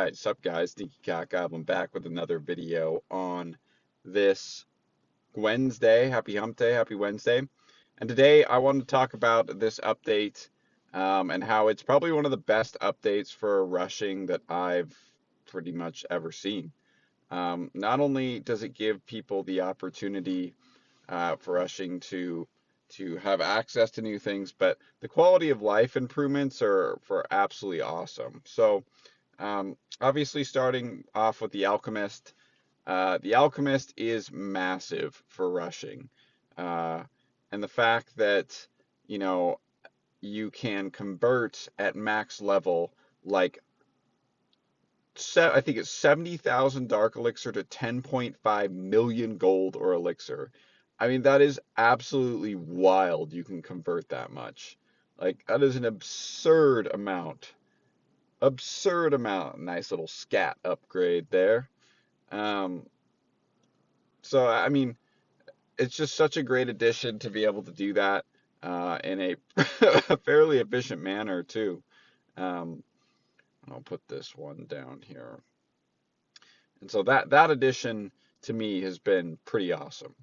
Alright, sup guys, Stinky Cock I'm back with another video on this Wednesday. Happy Hump Day, happy Wednesday. And today I want to talk about this update and how it's probably one of the best updates for rushing that I've pretty much ever seen. Not only does it give people the opportunity for rushing to have access to new things, but the quality of life improvements are for absolutely awesome. So obviously, starting off with the Alchemist is massive for rushing, uh, and the fact that you know you can convert at max level like I think it's 70,000 dark elixir to 10.5 million gold or elixir. I mean, that is absolutely wild. You can convert that much. Like that is an absurd amount. Nice little scat upgrade there. Um, so I mean, it's just such a great addition to be able to do that in a a fairly efficient manner too. Um, I'll put this one down here. And so that addition to me has been pretty awesome.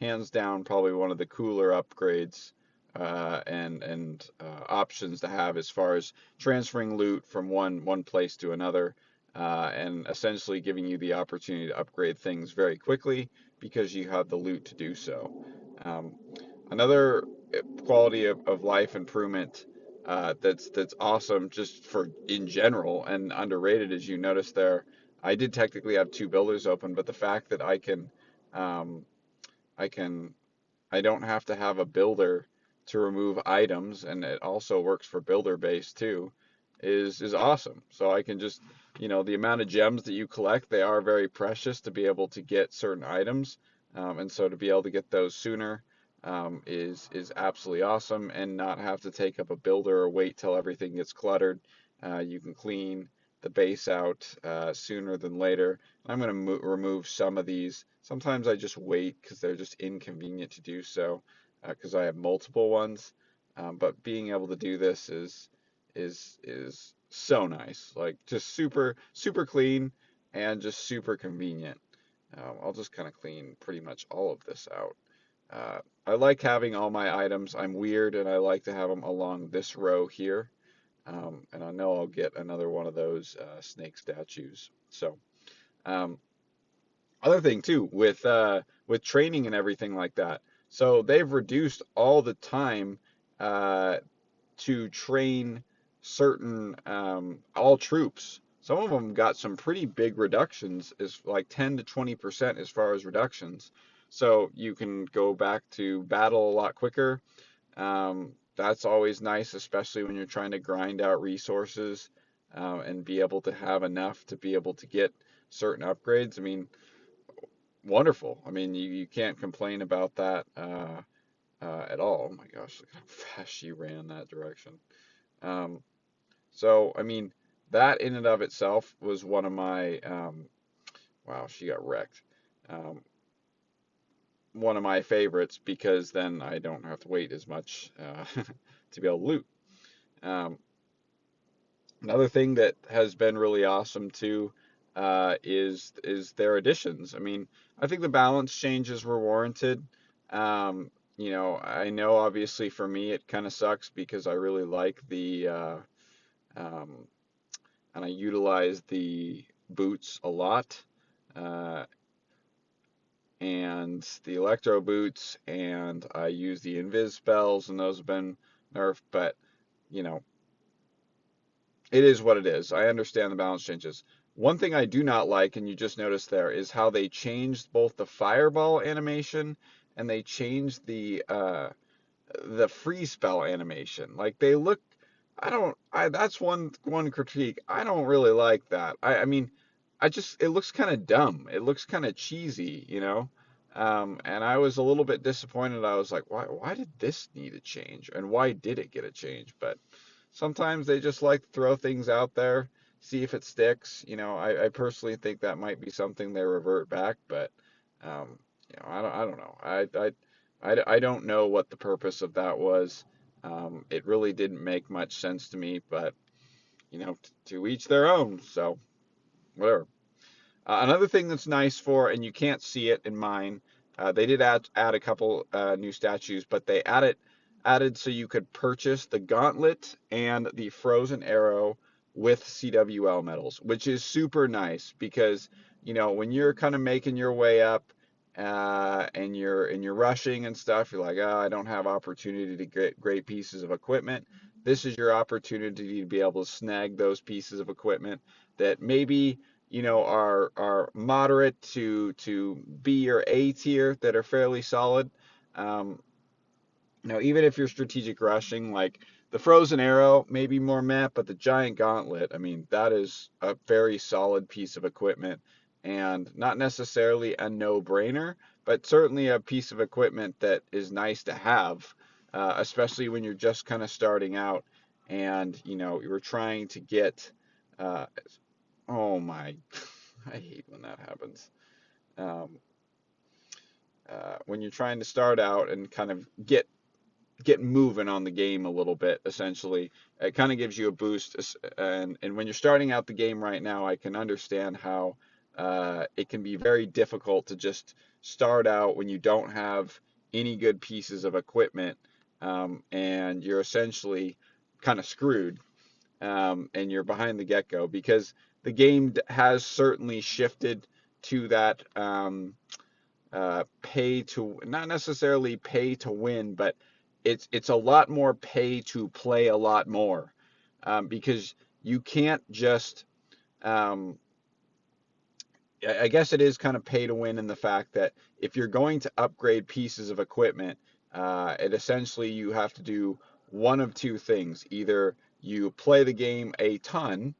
Hands down, probably one of the cooler upgrades and options to have as far as transferring loot from one place to another, and essentially giving you the opportunity to upgrade things very quickly because you have the loot to do so. Um, Another quality of life improvement that's awesome just for in general and underrated, as you notice there. I did technically have two builders open, but the fact that um, I can I don't have to have a builder to remove items, and it also works for builder base too, is awesome. So I can just, the amount of gems that you collect, they are very precious to be able to get certain items, and so to be able to get those sooner is absolutely awesome, and not have to take up a builder or wait till everything gets cluttered. You can clean the base out sooner than later. I'm going to remove some of these. Sometimes I just wait because they're just inconvenient to do so because I have multiple ones. But being able to do this is so nice. Like just super clean and just super convenient. I'll just kind of clean pretty much all of this out. I like having all my items. I'm weird and I like to have them along this row here. And I know I'll get another one of those snake statues. So, um, other thing too with training and everything like that. So they've reduced all the time uh, to train certain all troops. Some of them got some pretty big reductions, is like 10 to 20% as far as reductions. So you can go back to battle a lot quicker. That's always nice, especially when you're trying to grind out resources and be able to have enough to be able to get certain upgrades. I mean, wonderful. I mean, you can't complain about that at all. Oh my gosh, look how fast she ran that direction. Um, so, I mean, that in and of itself was one of my, wow, she got wrecked. Um, One of my favorites because then I don't have to wait as much to be able to loot. Um, Another thing that has been really awesome too is their additions. I mean, I think the balance changes were warranted. I know obviously for me it kind of sucks because I really like the um, and I utilize the boots a lot, uh, and the electro boots, and I use the invis spells, and those have been nerfed, but you know, it is what it is. I understand the balance changes. One thing I do not like, and you just noticed there, is how they changed both the fireball animation and they changed the free spell animation. Like they look, I don't, I that's one critique. I don't really like that. I mean, it looks kind of dumb. It looks kind of cheesy, you know. And I was a little bit disappointed. I was like, why did this need a change, and why did it get a change? But sometimes they just like to throw things out there, see if it sticks. I personally think that might be something they revert back, but I don't know. I don't know what the purpose of that was. It really didn't make much sense to me, but to each their own. So, whatever. Another thing that's nice for, and you can't see it in mine, they did add a couple new statues, but they added so you could purchase the gauntlet and the frozen arrow with CWL medals, which is super nice because when you're kind of making your way up and you're rushing and stuff, you're like, oh, I don't have opportunity to get great pieces of equipment. This is your opportunity to be able to snag those pieces of equipment that maybe are moderate to B or A tier that are fairly solid. Um, Even if you're strategic rushing, like the frozen arrow, maybe more meh, but the giant gauntlet, I mean, that is a very solid piece of equipment and not necessarily a no-brainer, but certainly a piece of equipment that is nice to have, especially when you're just kind of starting out and you're trying to get. Uh, oh my, I hate when that happens. Um, when you're trying to start out and kind of get moving on the game a little bit, essentially, it kind of gives you a boost. And when you're starting out the game right now, I can understand how it can be very difficult to just start out when you don't have any good pieces of equipment, and you're essentially kind of screwed, and you're behind the get-go because the game has certainly shifted to that pay to, not necessarily pay to win, but it's a lot more pay to play a lot more, because you can't just um, I guess it is kind of pay to win in the fact that if you're going to upgrade pieces of equipment, it essentially you have to do one of two things. Either you play the game a ton,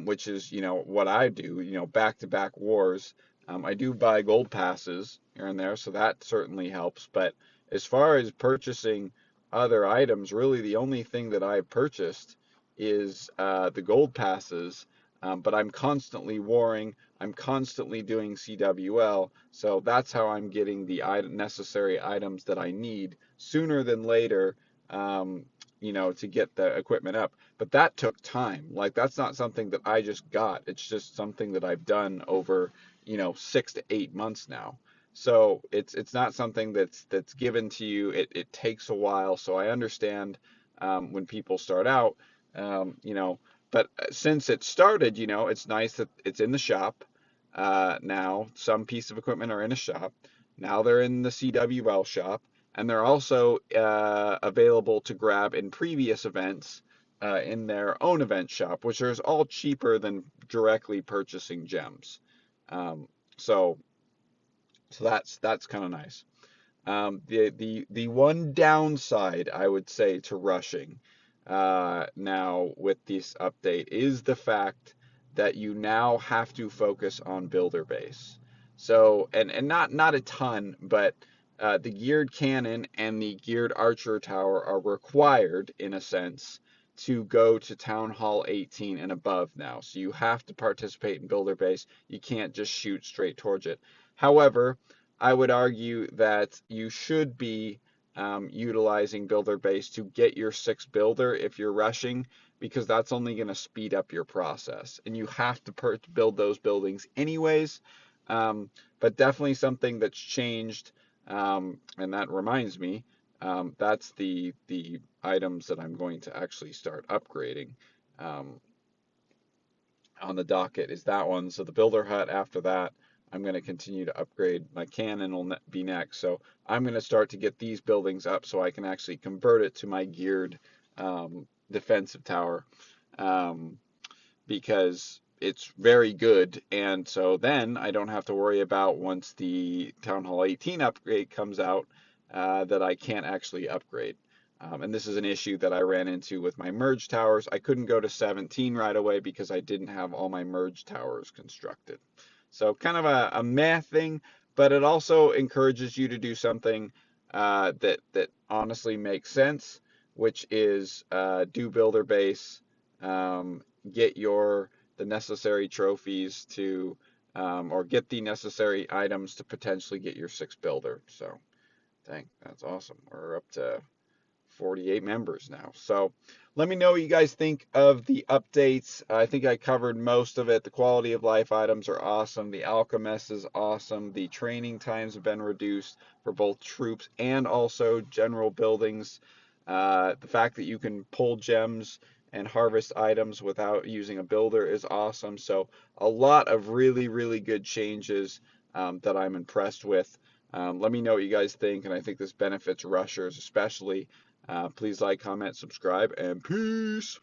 which is what I do, back-to-back wars. I do buy gold passes here and there, so that certainly helps. But as far as purchasing other items, really the only thing that I've purchased is the gold passes. But I'm constantly warring. I'm constantly doing CWL, so that's how I'm getting the necessary items that I need sooner than later, to get the equipment up. But that took time. Like that's not something that I just got. It's just something that I've done over, 6 to 8 months now. So it's not something that's given to you. It takes a while. So I understand when people start out, but since it started, it's nice that it's in the shop. Now some piece of equipment are in a shop. Now they're in the CWL shop, and they're also available to grab in previous events in their own event shop, which is all cheaper than directly purchasing gems. Um, so so that's kind of nice. The one downside I would say to rushing now with this update is the fact that you now have to focus on builder base. So and not a ton, but the geared cannon and the geared archer tower are required in a sense to go to Town Hall 18 and above now. So you have to participate in builder base. You can't just shoot straight towards it. However, I would argue that you should be utilizing builder base to get your 6 builder if you're rushing, because that's only going to speed up your process. And you have to build those buildings anyways. But definitely something that's changed. And that reminds me, that's the items that I'm going to actually start upgrading. Um, on the docket is that one. So the builder hut after that, I'm going to continue to upgrade. My cannon will be next. So I'm going to start to get these buildings up so I can actually convert it to my geared defensive tower, um, because it's very good. And so then I don't have to worry about, once the Town Hall 18 upgrade comes out, that I can't actually upgrade. And this is an issue that I ran into with my merge towers. I couldn't go to 17 right away because I didn't have all my merge towers constructed. So kind of a meh thing, but it also encourages you to do something that honestly makes sense, which is do builder base, get the necessary trophies to, or get the necessary items to potentially get your 6 builder. So, dang, that's awesome. We're up to 48 members now. So let me know what you guys think of the updates. I think I covered most of it. The quality of life items are awesome. The Alchemist is awesome. The training times have been reduced for both troops and also general buildings. The fact that you can pull gems and harvest items without using a builder is awesome. So a lot of really, really good changes that I'm impressed with. Let me know what you guys think, and I think this benefits rushers especially. Please like, comment, subscribe, and peace.